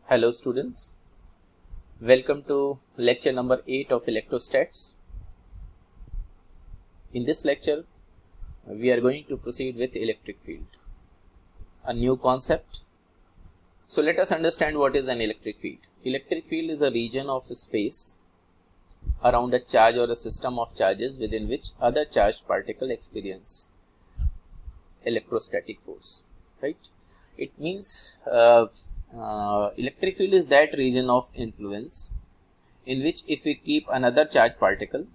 Hello students, welcome to lecture number 8 of electrostats. In this lecture, we are going to proceed with electric field, a new concept. So let us understand what is an electric field. Electric field is a region of space around a charge or a system of charges within which other charged particles experience electrostatic force, right? It means electric field is that region of influence in which if we keep another charged particle,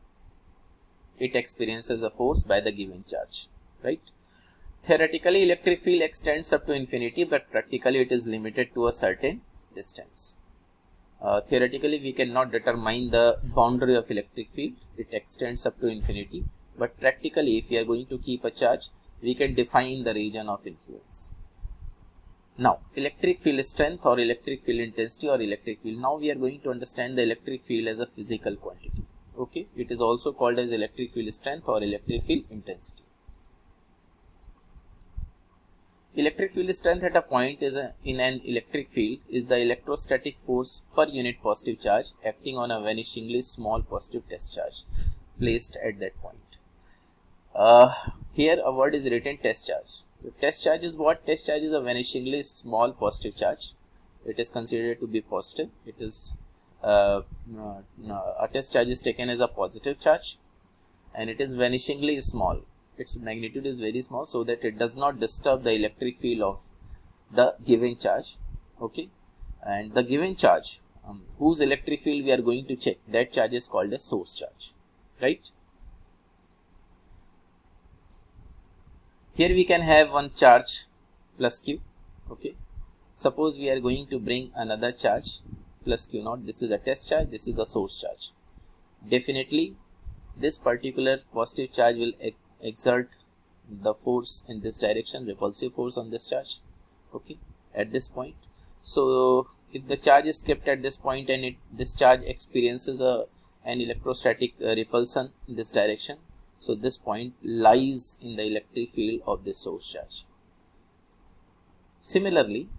it experiences a force by the given charge, right? Theoretically, electric field extends up to infinity, but practically it is limited to a certain distance. Theoretically, we cannot determine the boundary of electric field. It extends up to infinity, but practically, if we are going to keep a charge, we can define the region of influence. Now, electric field strength or electric field intensity or electric field. Now, we are going to understand the electric field as a physical quantity. Okay, it is also called as electric field strength or electric field intensity. Electric field strength at a point in an electric field is the electrostatic force per unit positive charge acting on a vanishingly small positive test charge placed at that point. Here a word is written test charge. The test charge is what? Test charge is a vanishingly small positive charge. It is considered to be positive. It is a test charge is taken as a positive charge and it is vanishingly small. Its magnitude is very small so that it does not disturb the electric field of the given charge. Okay, and the given charge whose electric field we are going to check, that charge is called as source charge, right? Here we can have one charge plus q. Okay, suppose we are going to bring another charge plus q naught. This is a test charge, this is the source charge. Definitely this particular positive charge will exert the force in this direction, repulsive force on this charge, okay, at this point. So if the charge is kept at this point and this charge experiences an electrostatic repulsion in this direction, so this point lies in the electric field of this source charge. Similarly,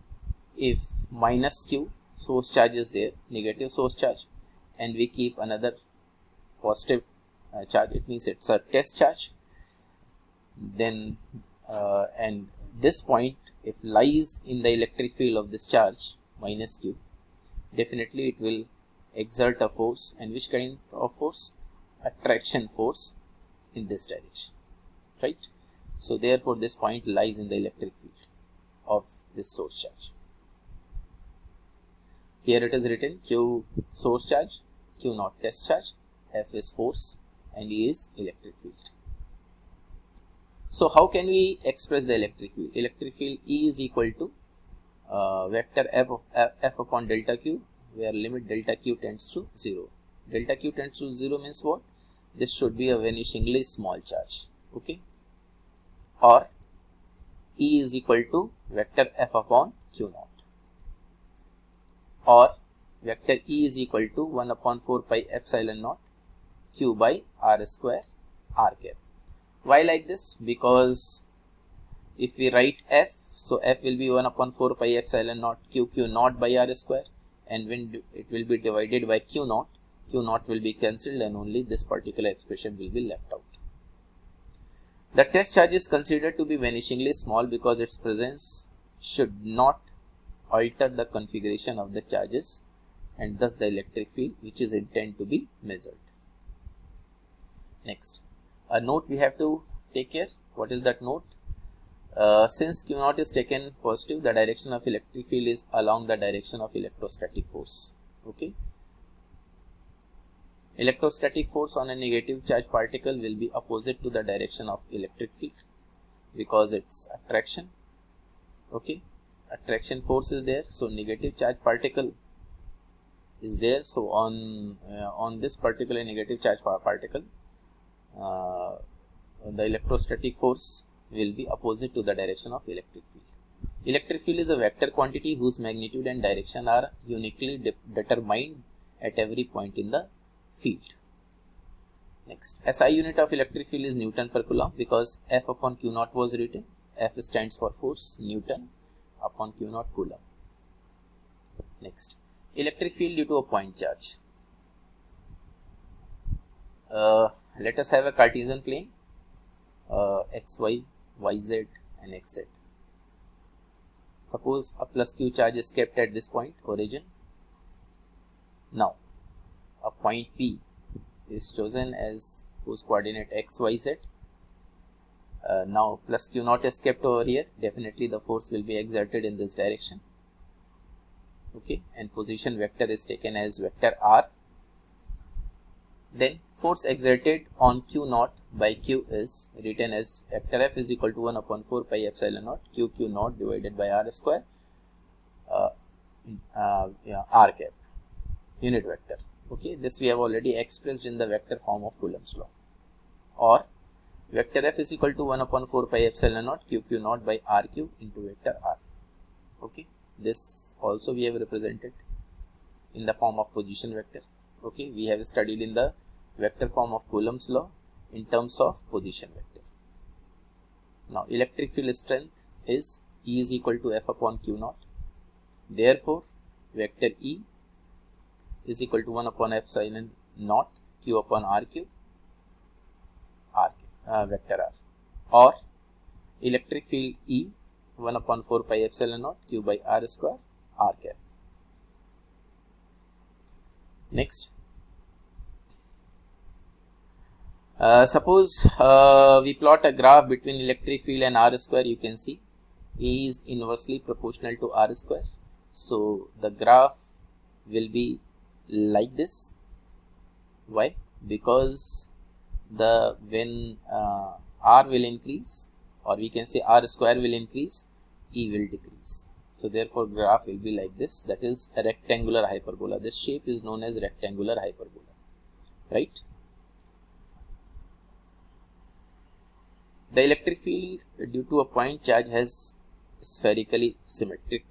if minus q source charge is there, negative source charge, and we keep another positive charge, it means it's a test charge, then and this point if lies in the electric field of this charge minus q, definitely it will exert a force. And which kind of force? Attraction force in this direction, right? So therefore this point lies in the electric field of this source charge. Here it is written q source charge, q naught test charge, F is force and E is electric field. So how can we express the electric field? Electric field E is equal to vector F upon delta Q, where limit delta Q tends to 0. Delta Q tends to 0 means what? This should be a vanishingly small charge, okay? Or E is equal to vector F upon Q naught. Or vector E is equal to 1 upon 4 pi epsilon naught Q by R square R cap. Why like this? Because if we write F, so F will be 1 upon 4 pi epsilon naught Q naught by R square, and when it will be divided by Q naught will be cancelled and only this particular expression will be left out. The test charge is considered to be vanishingly small because its presence should not alter the configuration of the charges and thus the electric field which is intended to be measured. Next, a note we have to take care. What is that note? Since Q naught is taken positive, the direction of electric field is along the direction of electrostatic force. Okay. Electrostatic force on a negative charge particle will be opposite to the direction of electric field because it's attraction. Okay. Attraction force is there, so negative charge particle is there. So on this particular negative charge particle, the electrostatic force will be opposite to the direction of electric field. Electric field is a vector quantity whose magnitude and direction are uniquely determined at every point in the field. Next, SI unit of electric field is Newton per Coulomb because F upon Q naught was written. F stands for force, Newton upon Q naught Coulomb. Next. Next, electric field due to a point charge. Let us have a Cartesian plane, xy, yz and xz. Suppose a plus q charge is kept at this point, origin. Now, a point P is chosen as whose coordinate x, y, z. Now, plus q naught is kept over here. Definitely the force will be exerted in this direction. Okay, and position vector is taken as vector r. Then force exerted on q naught by q is written as vector f is equal to 1 upon 4 pi epsilon naught q naught divided by r square r cap, unit vector. Okay, this we have already expressed in the vector form of Coulomb's law. Or vector f is equal to 1 upon 4 pi epsilon naught q naught by r cube into vector r. Okay, this also we have represented in the form of position vector. Okay, we have studied in the vector form of Coulomb's law in terms of position vector. Now, electric field strength is E is equal to F upon Q naught. Therefore, vector E is equal to 1 upon epsilon naught Q upon R cube, vector R. Or electric field E 1 upon 4 pi epsilon naught Q by R square R cap. Next, suppose we plot a graph between electric field and R square. You can see E is inversely proportional to R square. So, the graph will be like this. Why? Because when R will increase, or we can say R square will increase, E will decrease. So, therefore, graph will be like this, that is a rectangular hyperbola. This shape is known as rectangular hyperbola, right? The electric field due to a point charge has spherical symmetry,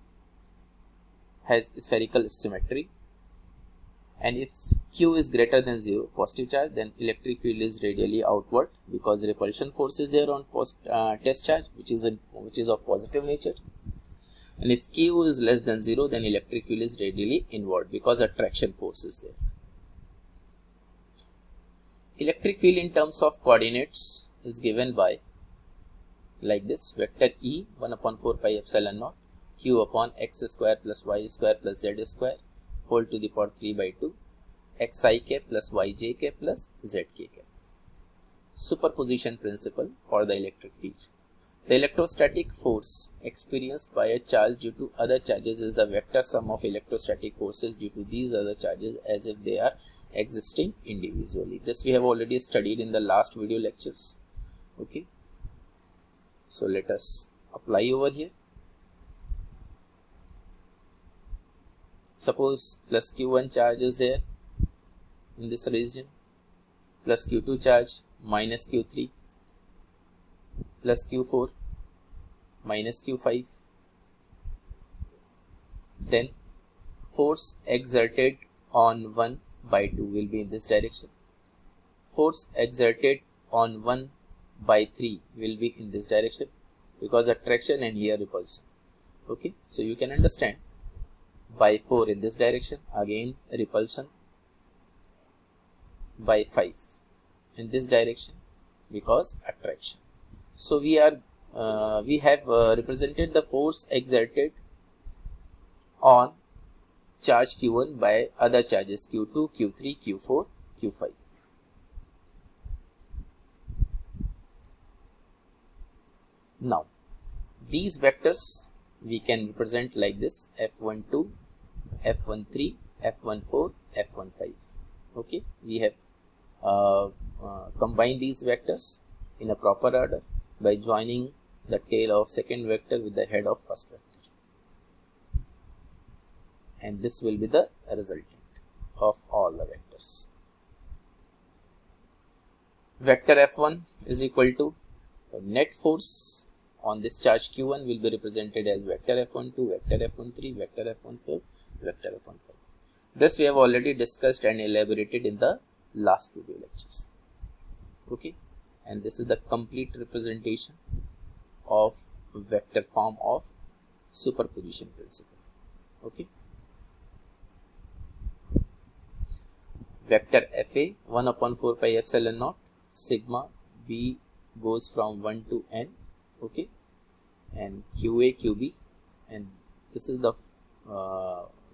and if Q is greater than 0, positive charge, then electric field is radially outward because repulsion force is there on test charge, which is of positive nature. And if Q is less than 0, then electric field is radially inward because attraction force is there. Electric field in terms of coordinates is given by like this: vector E 1 upon 4 pi epsilon naught Q upon x square plus y square plus z square whole to the power 3 by 2 xi k plus yj k plus zk k. Superposition principle for the electric field. The electrostatic force experienced by a charge due to other charges is the vector sum of electrostatic forces due to these other charges as if they are existing individually. This we have already studied in the last video lectures. Okay. So, let us apply over here. Suppose plus Q1 charge is there in this region, plus Q2 charge minus Q3, plus Q4 minus Q5. Then force exerted on 1 by 2 will be in this direction. Force exerted on 1 by 3 will be in this direction because attraction and here repulsion. Okay, so you can understand by 4 in this direction, again repulsion, by 5 in this direction because attraction. So we have represented the force exerted on charge Q1 by other charges Q2, Q3, Q4, Q5. Now, these vectors we can represent like this: F12, F13, F14, F15. Okay, we have combined these vectors in a proper order by joining the tail of second vector with the head of first vector, and this will be the resultant of all the vectors. Vector F1 is equal to net force on this charge Q1 will be represented as vector F12, vector F13, vector F14, vector F15. This we have already discussed and elaborated in the last video lectures. Okay, and this is the complete representation of vector form of superposition principle. Okay. vector Fa 1 upon 4 pi epsilon naught sigma b goes from 1 to n, okay, and qa qb, and this is the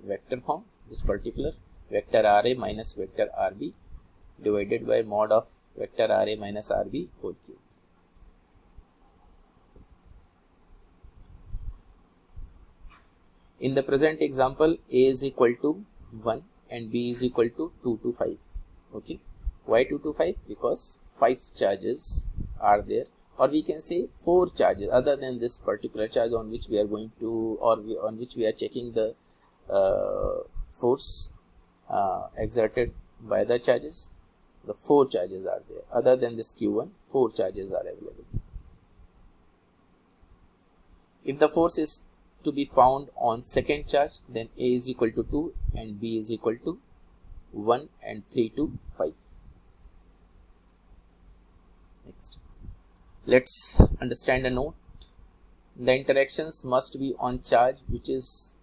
vector form, this particular vector Ra minus vector Rb divided by mod of vector Ra minus Rb whole cube. In the present example, A is equal to 1 and B is equal to 2 to 5. Okay. Why 2 to 5? Because 5 charges are there, or we can say 4 charges other than this particular charge on which we are going to, or on which we are checking the force exerted by the charges. The 4 charges are there. Other than this Q1, 4 charges are available. If the force is to be found on second charge, then A is equal to 2 and B is equal to 1 and 3 to 5. Next, let's understand a note. The interactions must be on charge which is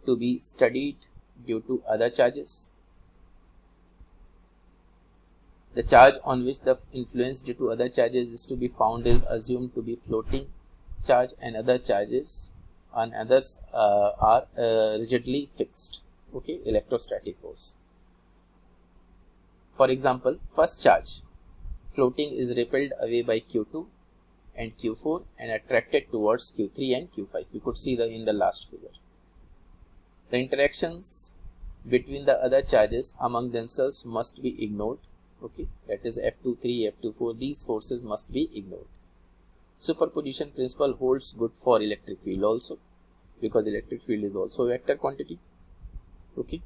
to be studied due to other charges. The charge on which the influence due to other charges is to be found is assumed to be floating charge, and other charges on others are rigidly fixed. Okay, electrostatic force. For example, first charge floating is repelled away by Q2 and Q4 and attracted towards Q3 and Q5. You could see in the last figure. The interactions between the other charges among themselves must be ignored. Okay, that is F23, F24, these forces must be ignored. Superposition principle holds good for electric field also, because electric field is also a vector quantity. Okay,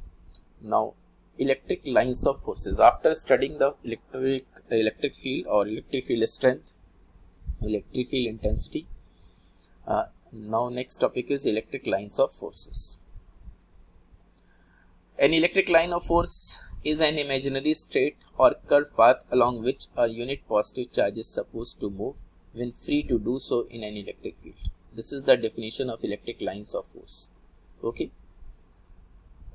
now electric lines of forces. After studying the electric field or electric field strength, electric field intensity, now next topic is electric lines of forces. An electric line of force is an imaginary straight or curved path along which a unit positive charge is supposed to move when free to do so in an electric field. This is the definition of electric lines of force. Okay,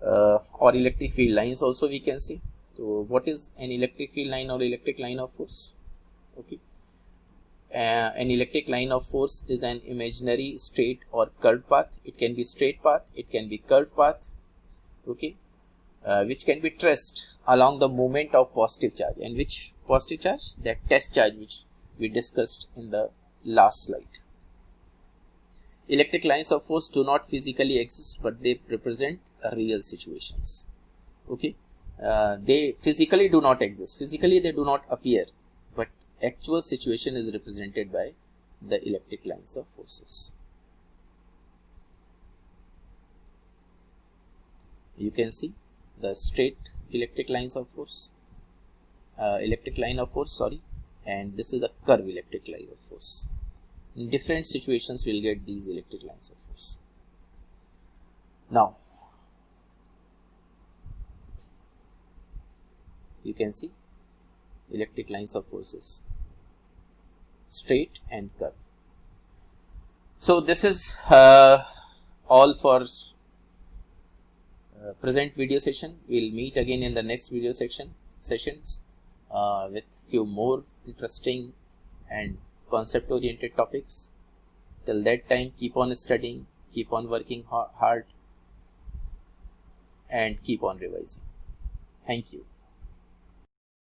or electric field lines also we can see. So what is an electric field line or electric line of force? Okay, an electric line of force is an imaginary straight or curved path. It can be straight path, it can be curved path. Okay, which can be traced along the movement of positive charge. And which positive charge? That test charge which we discussed in the last slide. Electric lines of force do not physically exist, but they represent real situations. Okay, they physically do not exist. Physically they do not appear, but actual situation is represented by the electric lines of forces. You can see the straight electric lines of force, and this is a curved electric line of force. In different situations we'll get these electric lines of force. Now you can see electric lines of forces, straight and curved. So this is all for present video session. We'll meet again in the next video sessions with few more interesting and concept oriented topics. Till that time, keep on studying, keep on working hard, and keep on revising. Thank you.